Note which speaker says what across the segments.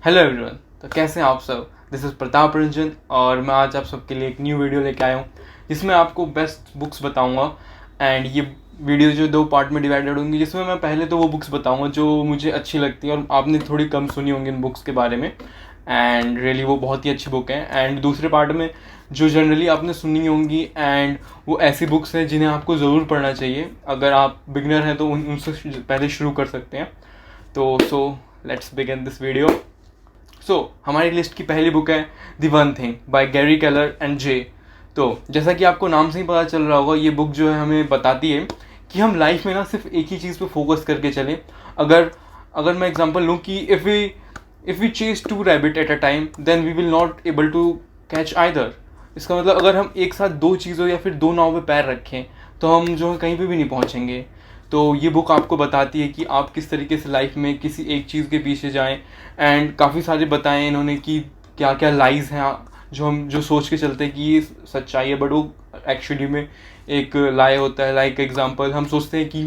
Speaker 1: Hello everyone. तो कैसे हैं आप सब। दिस इज़ प्रताप रंजन और मैं आज आप सबके लिए एक न्यू वीडियो लेके आया हूँ जिसमें आपको बेस्ट बुक्स बताऊँगा। एंड ये वीडियो जो 2 पार्ट में डिवाइडेड होंगी, जिसमें मैं पहले तो वो बुक्स बताऊँगा जो मुझे अच्छी लगती हैं और आपने थोड़ी कम सुनी होंगी इन बुक्स के बारे में, एंड रियली वो बहुत ही अच्छी बुक है। एंड दूसरे पार्ट में जो जनरली आपने सुनी होंगी एंड वो ऐसी बुक्स हैं जिन्हें आपको ज़रूर पढ़ना चाहिए। अगर आप बिगनर हैं तो उनसे पहले शुरू कर सकते हैं। तो लेट्स बिगिन दिस वीडियो। हमारी लिस्ट की पहली बुक है the one thing by Gary Keller and Jay. तो जैसा कि आपको नाम से ही पता चल रहा होगा, ये बुक जो है हमें बताती है कि हम लाइफ में ना सिर्फ एक ही चीज़ पे फोकस करके चलें। अगर मैं एग्जांपल लूँ कि if we chase 2 rabbit at a time then we will not able to catch either. इसका मतलब अगर हम एक साथ 2 चीज़ों या फिर 2 नाव पे पैर रखें तो हम जो है कहीं पे भी नहीं पहुँचेंगे। तो ये बुक आपको बताती है कि आप किस तरीके से लाइफ में किसी एक चीज़ के पीछे जाएं। एंड काफ़ी सारे बताएं इन्होंने कि क्या क्या लाइज हैं जो सोच के चलते हैं कि ये सच्चाई है, बट वो एक्चुअली में एक लाई होता है। लाइक एग्जांपल हम सोचते हैं कि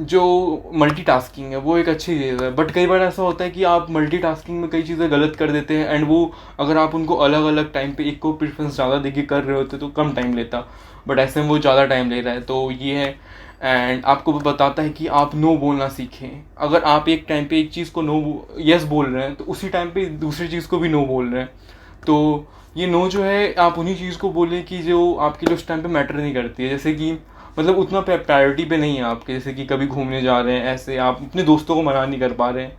Speaker 1: जो मल्टीटास्किंग है वो एक अच्छी चीज़ है, बट कई बार ऐसा होता है कि आप मल्टीटास्किंग में कई चीज़ें गलत कर देते हैं। एंड वो अगर आप उनको अलग अलग टाइम पे एक को प्रेफरेंस ज़्यादा देके कर रहे होते तो कम टाइम लेता, बट ऐसे में वो ज़्यादा टाइम ले रहा है। तो ये है। एंड आपको बताता है कि आप नो बोलना सीखें। अगर आप एक टाइम पे एक चीज़ को यस बोल रहे हैं तो उसी टाइम पे दूसरी चीज़ को भी नो बोल रहे हैं। तो ये नो जो है आप उन्हीं चीज़ को बोलें कि जो आपके लिए उस टाइम पे मैटर नहीं करती है। जैसे कि मतलब उतना प्रायोरिटी पे नहीं है आपके, जैसे कि कभी घूमने जा रहे हैं, ऐसे आप अपने दोस्तों को मना नहीं कर पा रहे हैं।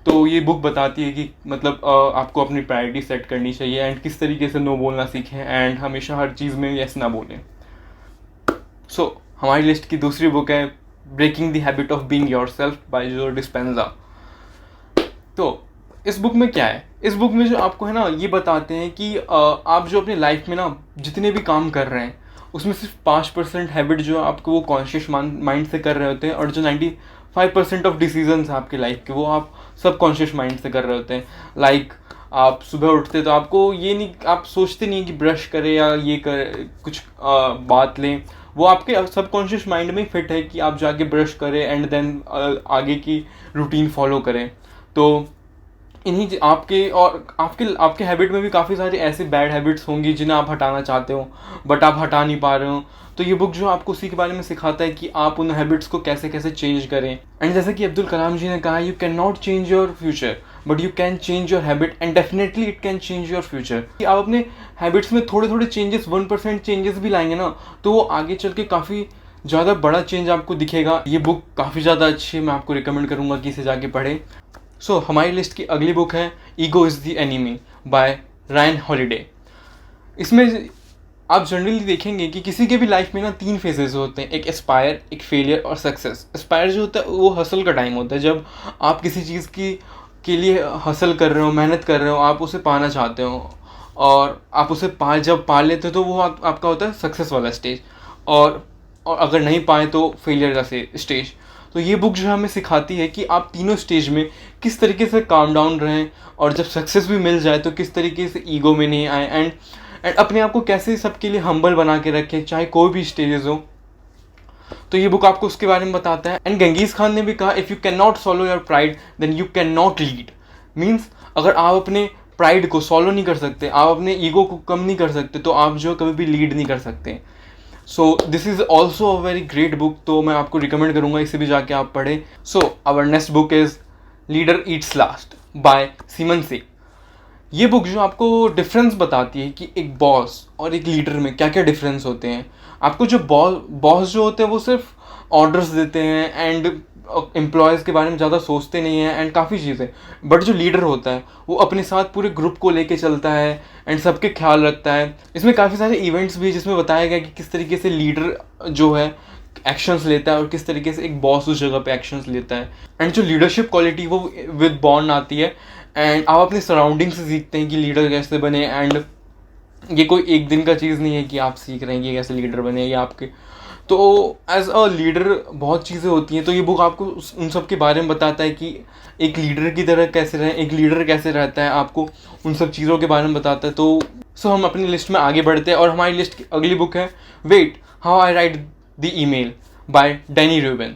Speaker 1: तो ये बुक बताती है कि मतलब आपको अपनी प्रायोरिटी सेट करनी चाहिए एंड किस तरीके से नो बोलना सीखें एंड हमेशा हर चीज़ में यस ना बोलें। हमारी लिस्ट की दूसरी बुक है breaking the habit of being yourself by Joe Dispenza. तो इस बुक में क्या है, इस बुक में जो आपको है ना ये बताते हैं कि आप जो अपनी लाइफ में ना जितने भी काम कर रहे हैं उसमें सिर्फ 5% हैबिट जो आपको वो कॉन्शियस माइंड से कर रहे होते हैं, और जो 95% ऑफ डिसीजंस हैं आपकी लाइफ के वो आप सब कॉन्शियस माइंड से कर रहे होते हैं। लाइक आप सुबह उठते तो आपको ये नहीं, आप सोचते नहीं कि ब्रश करें या ये कर कुछ बात लें, वो आपके सबकॉन्शियस माइंड में फिट है कि आप जाके ब्रश करें एंड देन आगे की रूटीन फॉलो करें। तो इन्हीं आपके और आपके हैबिट में भी काफ़ी सारे ऐसे बैड हैबिट्स होंगी जिन्हें आप हटाना चाहते हो बट आप हटा नहीं पा रहे हो। तो ये बुक जो आपको उसी के बारे में सिखाता है कि आप उन हैबिट्स को कैसे कैसे चेंज करें। एंड जैसे कि अब्दुल कलाम जी ने कहा, you can not change your future but you can change your habit and definitely it can change your future. कि आप अपने हैबिट्स में थोड़े थोड़े चेंजेस 1% चेंजेस भी लाएंगे ना तो वो आगे चल के काफ़ी ज़्यादा बड़ा चेंज आपको दिखेगा। ये बुक काफ़ी ज़्यादा अच्छी है, मैं आपको रिकमेंड करूँगा कि इसे जाके पढ़ें। हमारी लिस्ट की अगली बुक है ego is the enemy by Ryan Holiday. इसमें आप जनरली देखेंगे कि किसी के भी लाइफ में ना 3 फेजेस होते हैं, एक एस्पायर, एक फेलियर और सक्सेस। एस्पायर जो होता है वो हसल का टाइम होता है, जब आप किसी चीज़ के लिए हसल कर रहे हो, मेहनत कर रहे हो, आप उसे पाना चाहते हो और आप उसे जब पा लेते हो तो वो आपका होता है सक्सेस वाला स्टेज, और अगर नहीं पाए तो फेलियर का स्टेज। तो ये बुक जो हमें सिखाती है कि आप तीनों स्टेज में किस तरीके से काम डाउन रहें और जब सक्सेस भी मिल जाए तो किस तरीके से ईगो में नहीं आए एंड अपने आप को कैसे सबके लिए हम्बल बना के रखें चाहे कोई भी स्टेजेस हो। तो ये बुक आपको उसके बारे में बताता है। एंड गंगीज खान ने भी कहा, if you can not swallow your pride then you can not lead. Means अगर आप अपने प्राइड को सॉलो नहीं कर सकते, आप अपने ईगो को कम नहीं कर सकते, तो आप जो कभी भी लीड नहीं कर सकते। So this is also a very great book, तो मैं आपको रिकमेंड करूँगा इसे भी जाके आप पढ़ें। Our next book is leader eats last by Simon Sinek. ये बुक जो आपको डिफरेंस बताती है कि एक बॉस और एक लीडर में क्या क्या डिफरेंस होते हैं। आपको जो बॉस जो होते हैं वो सिर्फ ऑर्डर्स देते हैं एंड एम्प्लॉयज़ के बारे में ज़्यादा सोचते नहीं हैं एंड काफ़ी चीज़ें, बट जो लीडर होता है वो अपने साथ पूरे ग्रुप को लेके चलता है एंड सबके ख्याल रखता है। इसमें काफ़ी सारे इवेंट्स भी जिसमें बताया गया कि किस तरीके से लीडर जो है एक्शंस लेता है और किस तरीके से एक बॉस उस जगह पे एक्शंस लेता है। एंड जो लीडरशिप क्वालिटी वो विद बॉर्न आती है एंड आप अपने सराउंडिंग से सीखते हैं कि लीडर कैसे बने। एंड ये कोई एक दिन का चीज़ नहीं है कि आप सीख रहे हैं कि कैसे लीडर बने या आपके, तो एज अ लीडर बहुत चीज़ें होती हैं। तो ये बुक आपको उन सब के बारे में बताता है कि एक लीडर की तरह कैसे रहें, एक लीडर कैसे रहता है, आपको उन सब चीज़ों के बारे में बताता है। तो हम अपनी लिस्ट में आगे बढ़ते हैं और हमारी लिस्ट की अगली बुक है wait how I write the email by Danny Rubin.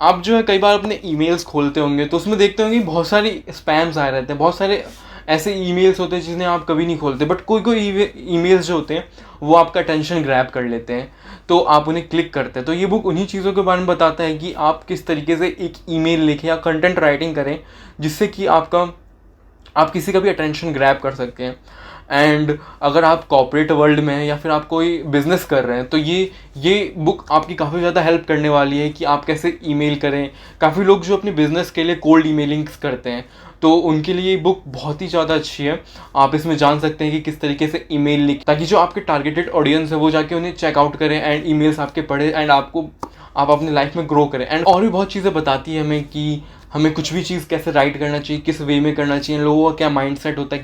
Speaker 1: आप जो है कई बार अपने ईमेल्स खोलते होंगे तो उसमें देखते होंगे बहुत सारी स्पैम्स आए रहते हैं, बहुत सारे ऐसे ईमेल्स होते हैं जिन्हें आप कभी नहीं खोलते, बट कोई कोई ईमेल्स जो होते हैं वो आपका अटेंशन ग्रैब कर लेते हैं, तो आप उन्हें क्लिक करते हैं। तो ये बुक उन्हीं चीज़ों के बारे में बताता है कि आप किस तरीके से एक ईमेल लिखें या कंटेंट राइटिंग करें जिससे कि आप किसी का भी अटेंशन ग्रैब कर सकते हैं। एंड अगर आप कॉर्पोरेट वर्ल्ड में हैं या फिर आप कोई बिजनेस कर रहे हैं तो ये बुक आपकी काफ़ी ज़्यादा हेल्प करने वाली है कि आप कैसे ईमेल करें। काफ़ी लोग जो अपने बिजनेस के लिए कोल्ड ईमेलिंग्स करते हैं तो उनके लिए ये बुक बहुत ही ज़्यादा अच्छी है। आप इसमें जान सकते हैं कि किस तरीके से ईमेल लिख, ताकि जो आपके टारगेटेड ऑडियंस है वो जाके उन्हें चेकआउट करें एंड ईमेल्स आपके पढ़े एंड आप अपनी लाइफ में ग्रो करें। एंड और भी बहुत चीज़ें बताती है हमें कि हमें कुछ भी चीज़ कैसे राइट करना चाहिए, किस वे में करना चाहिए, लोगों का क्या माइंडसेट होता है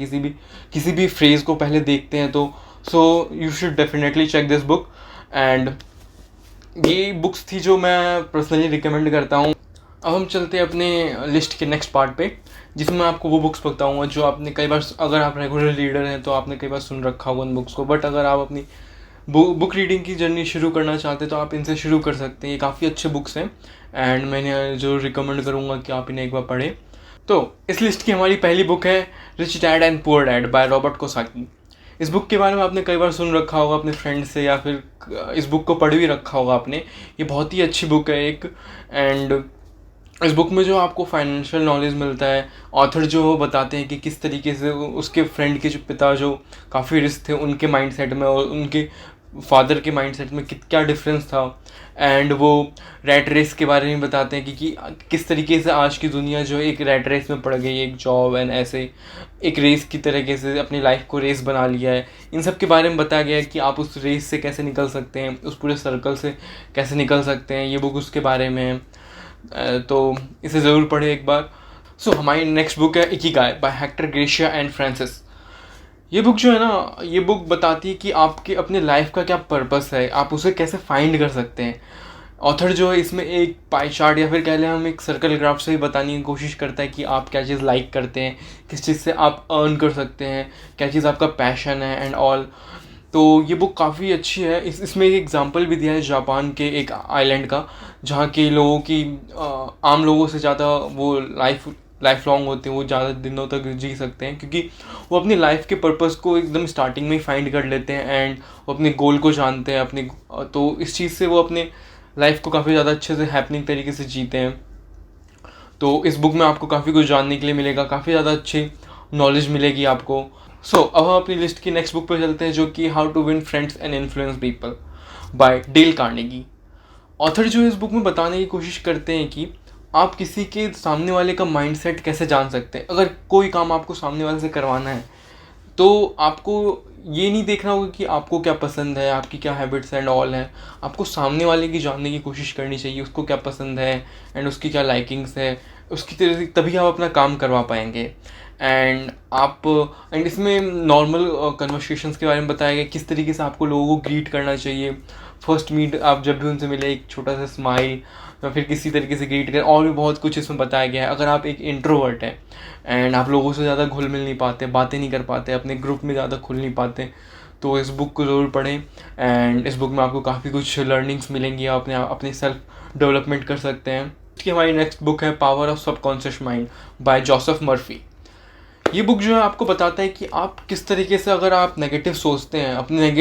Speaker 1: किसी भी फ्रेज़ को पहले देखते हैं तो। So you should definitely check this book. And ये बुक्स थी जो मैं पर्सनली रिकमेंड करता हूँ। अब हम चलते हैं अपने लिस्ट के नेक्स्ट पार्ट पे, जिसमें मैं आपको वो बुक्स बताऊँगा जो आपने कई बार, अगर आप रेगुलर रीडर हैं तो आपने कई बार सुन रखा होगा उन बुक्स को, बट अगर आप अपनी बुक रीडिंग की जर्नी शुरू करना चाहते हैं तो आप इनसे शुरू कर सकते हैं। ये काफ़ी अच्छे बुक्स हैं एंड मैंने जो रिकमेंड करूँगा कि आप इन्हें एक बार पढ़ें। तो इस लिस्ट की हमारी पहली बुक है rich dad and poor dad by Robert Kiyosaki. इस बुक के बारे में आपने कई बार सुन रखा होगा अपने फ्रेंड से या फिर इस बुक को पढ़ भी रखा होगा आपने। ये बहुत ही अच्छी बुक है एक। एंड इस बुक में जो आपको फाइनेंशियल नॉलेज मिलता है, ऑथर जो वो बताते हैं कि किस तरीके से उसके फ्रेंड के जो पिता जो काफ़ी रिस्क थे उनके माइंडसेट में और उनके फादर के माइंडसेट में क्या डिफरेंस था। एंड वो रैट रेस के बारे में बताते हैं कि किस तरीके से आज की दुनिया जो है एक रैट रेस में पड़ गई, एक जॉब एंड ऐसे एक रेस की तरीके से अपनी लाइफ को रेस बना लिया है। इन सब के बारे में बताया गया है कि आप उस रेस से कैसे निकल सकते हैं, उस पूरे सर्कल से कैसे निकल सकते हैं। ये बुक उसके बारे में है, तो इसे ज़रूर पढ़ें एक बार। सो हमारी नेक्स्ट बुक है Ikigai by Hector Garcia and Francis. ये बुक जो है ना, ये बुक बताती है कि आपके अपने लाइफ का क्या पर्पस है, आप उसे कैसे फाइंड कर सकते हैं। ऑथर जो है इसमें एक पाई चार्ट या फिर कह लें हम एक सर्कल ग्राफ से ही बताने की कोशिश करता है कि आप क्या चीज़ लाइक करते हैं, किस चीज़ से आप अर्न कर सकते हैं, क्या चीज़ आपका पैशन है एंड ऑल। तो ये बुक काफ़ी अच्छी है। इसमें एक एग्जांपल भी दिया है जापान के एक आइलैंड का, जहाँ के लोगों की आम लोगों से ज़्यादा वो लाइफ लॉन्ग होते हैं, वो ज़्यादा दिनों तक जी सकते हैं क्योंकि वो अपनी लाइफ के पर्पस को एकदम स्टार्टिंग में ही फाइंड कर लेते हैं एंड वो अपने गोल को जानते हैं अपने। तो इस चीज़ से वो अपने लाइफ को काफ़ी ज़्यादा अच्छे से हैपनिंग तरीके से जीते हैं। तो इस बुक में आपको काफ़ी कुछ जानने के लिए मिलेगा, काफ़ी ज़्यादा अच्छी नॉलेज मिलेगी आपको। अब हम अपनी लिस्ट की नेक्स्ट बुक पर चलते हैं जो कि how to win friends and influence people by Dale Carnegie. Author जो इस बुक में बताने की कोशिश करते हैं कि आप किसी के सामने वाले का माइंडसेट कैसे जान सकते हैं। अगर कोई काम आपको सामने वाले से करवाना है तो आपको ये नहीं देखना होगा कि आपको क्या पसंद है, आपकी क्या हैबिट्स एंड ऑल हैं। आपको सामने वाले की जानने की कोशिश करनी चाहिए, उसको क्या पसंद है एंड उसकी क्या लाइकिंग्स है, उसकी तरह तभी आप अपना काम करवा पाएंगे। एंड इसमें नॉर्मल कन्वर्सेशंस के बारे में बताया गया किस तरीके से आपको लोगों को ग्रीट करना चाहिए। फर्स्ट मीट आप जब भी उनसे मिले एक छोटा सा स्माइल या फिर किसी तरीके से ग्रीट करें, और भी बहुत कुछ इसमें बताया गया है। अगर आप एक इंट्रोवर्ट हैं एंड आप लोगों से ज़्यादा घुल मिल नहीं पाते, बातें नहीं कर पाते, अपने ग्रुप में ज़्यादा खुल नहीं पाते, तो इस बुक को ज़रूर पढ़ें। एंड इस बुक में आपको काफ़ी कुछ लर्निंग्स मिलेंगी, आप अपने सेल्फ डेवलपमेंट कर सकते हैं। इसकी हमारी नेक्स्ट बुक है power of subconscious mind bye Joseph Murphy. ये बुक जो है आपको बताता है कि आप किस तरीके से, अगर आप नेगेटिव सोचते हैं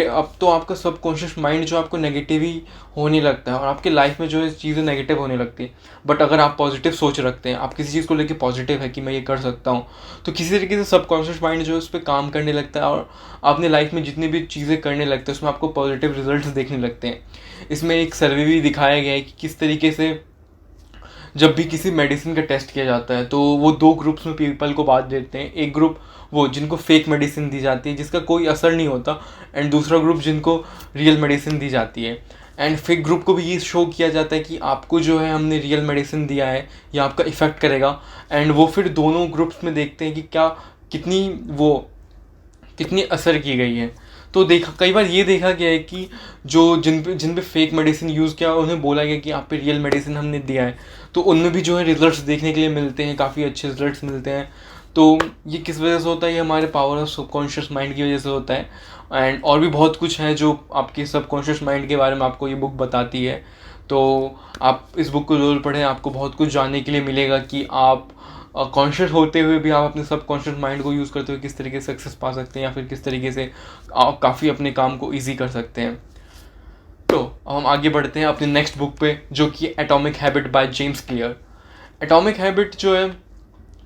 Speaker 1: अब तो आपका सबकॉन्शियस माइंड जो आपको नेगेटिव ही होने लगता है और आपके लाइफ में जो है चीज़ें नेगेटिव होने लगती है। बट अगर आप पॉजिटिव सोच रखते हैं, आप किसी चीज़ को लेकर पॉजिटिव है कि मैं ये कर सकता हूँ, तो किसी तरीके से सबकॉन्शियस माइंड जो है उस पर काम करने लगता है और अपने लाइफ में जितनी भी चीज़ें करने लगते हैं उसमें आपको पॉजिटिव रिजल्ट देखने लगते हैं। इसमें एक सर्वे भी दिखाया गया है कि किस तरीके से जब भी किसी मेडिसिन का टेस्ट किया जाता है तो वो दो ग्रुप्स में पीपल को बांट देते हैं। एक ग्रुप वो जिनको फेक मेडिसिन दी जाती है जिसका कोई असर नहीं होता, एंड दूसरा ग्रुप जिनको रियल मेडिसिन दी जाती है। एंड फेक ग्रुप को भी ये शो किया जाता है कि आपको जो है हमने रियल मेडिसिन दिया है या आपका इफ़ेक्ट करेगा। एंड वो फिर दोनों ग्रुप्स में देखते हैं कि कितनी असर की गई है। तो कई बार ये देखा गया है कि जो जिन पे फेक मेडिसिन यूज़ किया उन्हें बोला गया कि आप पे रियल मेडिसिन हमने दिया है, तो उनमें भी जो है रिजल्ट्स देखने के लिए मिलते हैं, काफ़ी अच्छे रिजल्ट्स मिलते हैं। तो ये किस वजह से होता है, ये हमारे पावर ऑफ सबकॉन्शियस माइंड की वजह से होता है। एंड और भी बहुत कुछ है जो आपके सबकॉन्शियस माइंड के बारे में आपको ये बुक बताती है। तो आप इस बुक को ज़रूर पढ़ें, आपको बहुत कुछ जानने के लिए मिलेगा कि आप कॉन्शियस होते हुए भी आप अपने सब कॉन्शियस माइंड को यूज़ करते हुए किस तरीके से सक्सेस पा सकते हैं, या फिर किस तरीके से आप काफ़ी अपने काम को ईजी कर सकते हैं। तो अब हम आगे बढ़ते हैं अपनी नेक्स्ट बुक पे, जो कि atomic habit by James clear. Atomic habit जो है,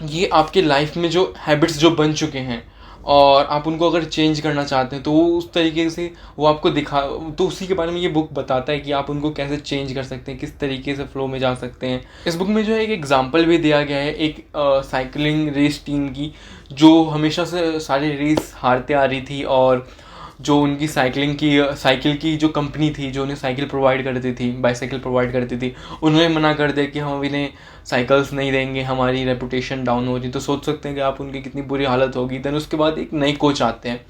Speaker 1: ये आपके लाइफ में जो हैबिट्स जो बन चुके हैं और आप उनको अगर चेंज करना चाहते हैं तो वो उस तरीके से वो आपको तो उसी के बारे में ये बुक बताता है कि आप उनको कैसे चेंज कर सकते हैं, किस तरीके से फ्लो में जा सकते हैं। इस बुक में जो है एक एग्जांपल भी दिया गया है एक साइकिलिंग रेस टीम की, जो हमेशा से सारी रेस हारते आ रही थी, और जो उनकी साइकिल की जो कंपनी थी जो उन्हें साइकिल प्रोवाइड करती थी, बाईसाइकिल प्रोवाइड करती थी, उन्होंने मना कर दिया कि हम इन्हें साइकिल्स नहीं देंगे, हमारी रेपुटेशन डाउन हो रही। तो सोच सकते हैं कि आप उनकी कितनी बुरी हालत होगी। देन उसके बाद एक नए कोच आते हैं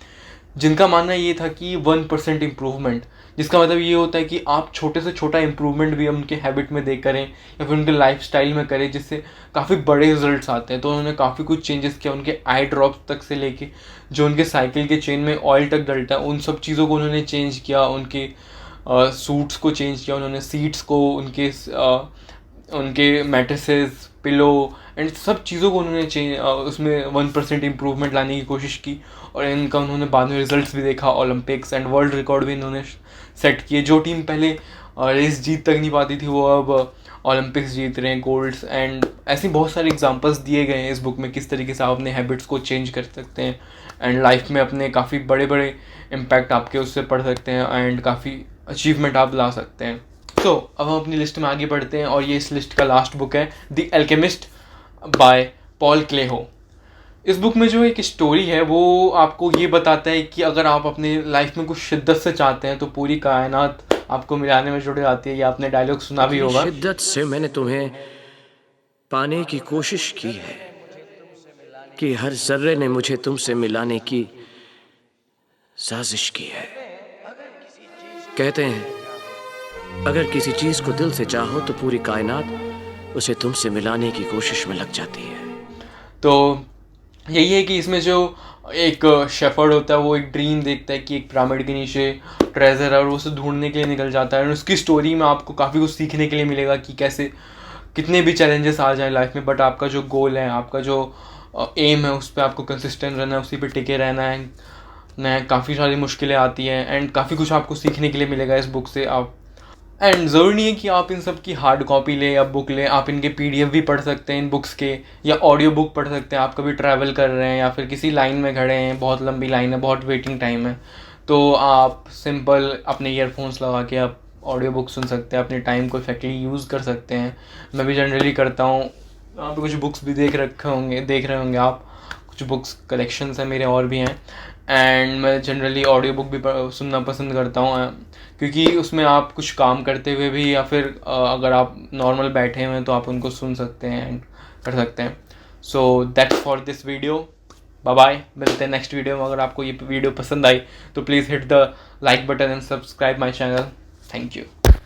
Speaker 1: जिनका मानना ये था कि 1% इम्प्रूवमेंट, जिसका मतलब ये होता है कि आप छोटे से छोटा इम्प्रूवमेंट भी उनके हैबिट में देख करें या फिर उनके लाइफस्टाइल में करें, जिससे काफ़ी बड़े रिजल्ट्स आते हैं। तो उन्होंने काफ़ी कुछ चेंजेस किया, उनके आई ड्रॉप्स तक से लेके जो उनके साइकिल के चेन में ऑयल तक डलता है, उन सब चीज़ों को उन्होंने चेंज किया, उनके सूट्स को चेंज किया, उन्होंने सीट्स को, उनके मैट्रेसेस, पिलो एंड सब चीज़ों को उन्होंने उसमें 1% इम्प्रूवमेंट लाने की कोशिश की। और इनका उन्होंने बाद में रिजल्ट्स भी देखा, ओलंपिक्स एंड वर्ल्ड रिकॉर्ड भी इन्होंने सेट किए। जो टीम पहले रेस जीत तक नहीं पाती थी वो अब ओलंपिक्स जीत रहे हैं, गोल्ड्स एंड ऐसे बहुत सारे एग्जांपल्स दिए गए हैं इस बुक में, किस तरीके से आप अपने हैबिट्स को चेंज कर सकते हैं एंड लाइफ में अपने काफ़ी बड़े बड़े इम्पैक्ट आपके उससे पढ़ सकते हैं एंड काफ़ी अचीवमेंट आप ला सकते हैं। तो अब हम अपनी लिस्ट में आगे बढ़ते हैं, और ये इस लिस्ट का लास्ट बुक है द एल्केमिस्ट बाय पॉल क्लेहो। इस बुक में जो एक स्टोरी है वो आपको ये बताता है कि अगर आप अपने लाइफ में कुछ शिद्दत से चाहते हैं तो पूरी कायनात आपको मिलाने में जुड़ जाती है। ये आपने डायलॉग सुना भी होगा।
Speaker 2: शिद्दत से मैंने तुम्हें पाने की कोशिश की है कि हर जर्रे ने मुझे तुमसे मिलाने की साजिश की है। कहते हैं अगर किसी चीज को दिल से चाहो तो पूरी कायनात उसे तुमसे मिलाने की कोशिश में लग जाती है।
Speaker 1: तो यही है कि इसमें जो एक शेफर्ड होता है वो एक ड्रीम देखता है कि एक पिरामिड के नीचे ट्रेजर है और वो उसे ढूंढने के लिए निकल जाता है। और उसकी स्टोरी में आपको काफ़ी कुछ सीखने के लिए मिलेगा कि कैसे कितने भी चैलेंजेस आ जाए लाइफ में, बट आपका जो गोल है, आपका जो एम है, उस पर आपको कंसिस्टेंट रहना है, उसी पे टिके रहना है। नया काफ़ी सारी मुश्किलें आती हैं एंड काफ़ी कुछ आपको सीखने के लिए मिलेगा इस बुक से। आप एंड ज़रूरी नहीं है कि आप इन सब की हार्ड कॉपी लें या बुक लें, आप इनके PDF भी पढ़ सकते हैं इन बुक्स के, या ऑडियो बुक पढ़ सकते हैं। आप कभी ट्रैवल कर रहे हैं या फिर किसी लाइन में खड़े हैं, बहुत लंबी लाइन है, बहुत वेटिंग टाइम है, तो आप सिंपल अपने ईयरफोन्स लगा के आप ऑडियो बुक सुन सकते हैं, अपने टाइम को इफेक्टिवली यूज़ कर सकते हैं। मैं भी जनरली करता हूँ। यहाँ पे कुछ बुक्स भी देख रहे होंगे आप, कुछ बुक्स कलेक्शंस हैं मेरे और भी हैं, एंड मैं जनरली ऑडियो बुक भी सुनना पसंद करता हूँ, क्योंकि उसमें आप कुछ काम करते हुए भी या फिर अगर आप नॉर्मल बैठे हुए हैं तो आप उनको सुन सकते हैं एंड कर सकते हैं। So that's for this video, bye bye, मिलते हैं नेक्स्ट वीडियो में। अगर आपको ये वीडियो पसंद आई तो please hit the like button and subscribe my channel. Thank you.